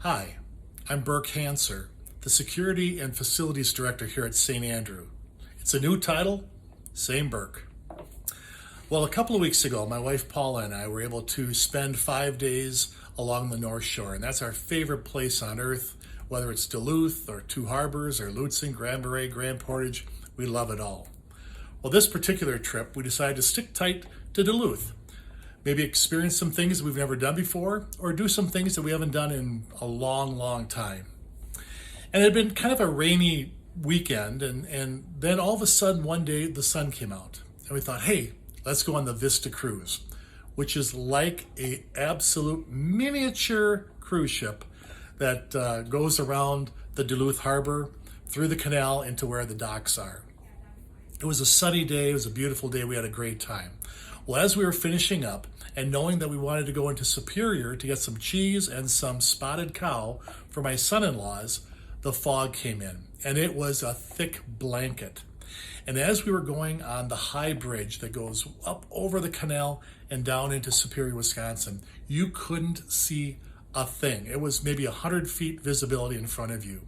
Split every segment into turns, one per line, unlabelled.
Hi, I'm Burke Hanser, the Security and Facilities Director here at St. Andrew. It's a new title, same Burke. Well, a couple of weeks ago, my wife Paula and I were able to spend 5 days along the North Shore, and that's our favorite place on earth, whether it's Duluth or Two Harbors or Lutsen, Grand Marais, Grand Portage, we love it all. Well, this particular trip, we decided to stick tight to Duluth. Maybe experience some things we've never done before, or do some things that we haven't done in a long, long time. And it had been kind of a rainy weekend, and then all of a sudden one day the sun came out. And we thought, hey, let's go on the Vista Cruise, which is like a absolute miniature cruise ship that goes around the Duluth Harbor, through the canal into where the docks are. It was a sunny day, it was a beautiful day, we had a great time. Well, as we were finishing up and knowing that we wanted to go into Superior to get some cheese and some spotted cow for my son-in-laws, the fog came in and it was a thick blanket. And as we were going on the high bridge that goes up over the canal and down into Superior, Wisconsin, you couldn't see a thing. It was maybe 100 feet visibility in front of you.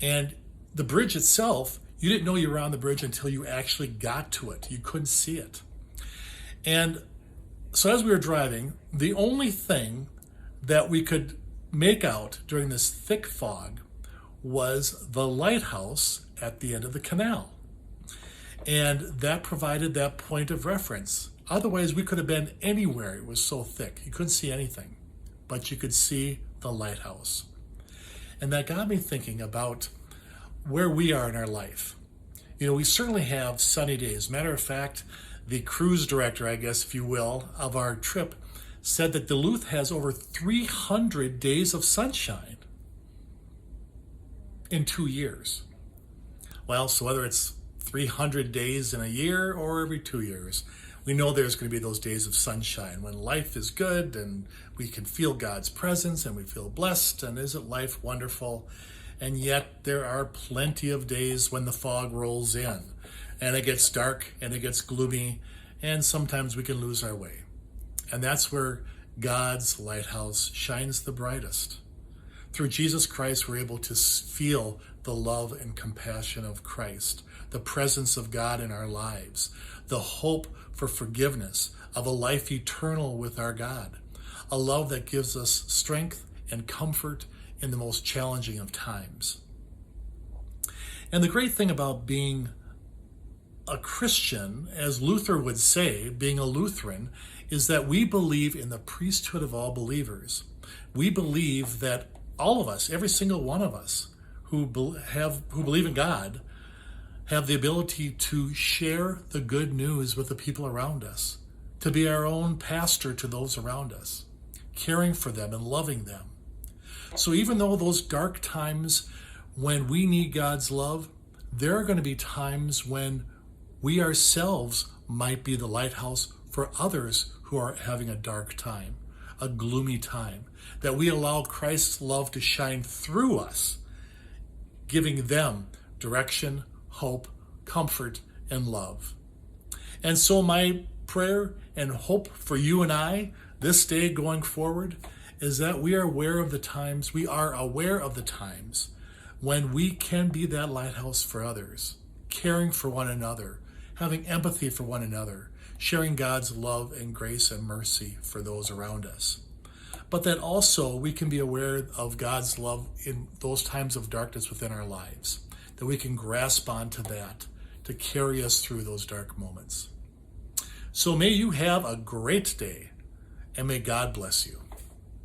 And the bridge itself, you didn't know you were on the bridge until you actually got to it. You couldn't see it. And so as we were driving, the only thing that we could make out during this thick fog was the lighthouse at the end of the canal. And that provided that point of reference. Otherwise, we could have been anywhere. It was so thick. You couldn't see anything, but you could see the lighthouse. And that got me thinking about where we are in our life. You know, we certainly have sunny days. Matter of fact, the cruise director, I guess, if you will, of our trip said that Duluth has over 300 days of sunshine in 2 years. Well, so whether it's 300 days in a year or every 2 years, we know there's going to be those days of sunshine when life is good and we can feel God's presence and we feel blessed, and isn't life wonderful? And yet there are plenty of days when the fog rolls in and it gets dark and it gets gloomy, and sometimes we can lose our way. And that's where God's lighthouse shines the brightest. Through Jesus Christ, we're able to feel the love and compassion of Christ, the presence of God in our lives, the hope for forgiveness, of a life eternal with our God, a love that gives us strength and comfort in the most challenging of times. And the great thing about being a Christian, as Luther would say, being a Lutheran, is that we believe in the priesthood of all believers. We believe that all of us, every single one of us who believe in God, have the ability to share the good news with the people around us, to be our own pastor to those around us, caring for them and loving them. So even though those dark times when we need God's love, there are going to be times when we ourselves might be the lighthouse for others who are having a dark time, a gloomy time, that we allow Christ's love to shine through us, giving them direction, hope, comfort, and love. And so my prayer and hope for you and I this day going forward is that we are aware of the times when we can be that lighthouse for others, caring for one another, having empathy for one another, sharing God's love and grace and mercy for those around us. But that also we can be aware of God's love in those times of darkness within our lives, that we can grasp onto that to carry us through those dark moments. So may you have a great day, and may God bless you.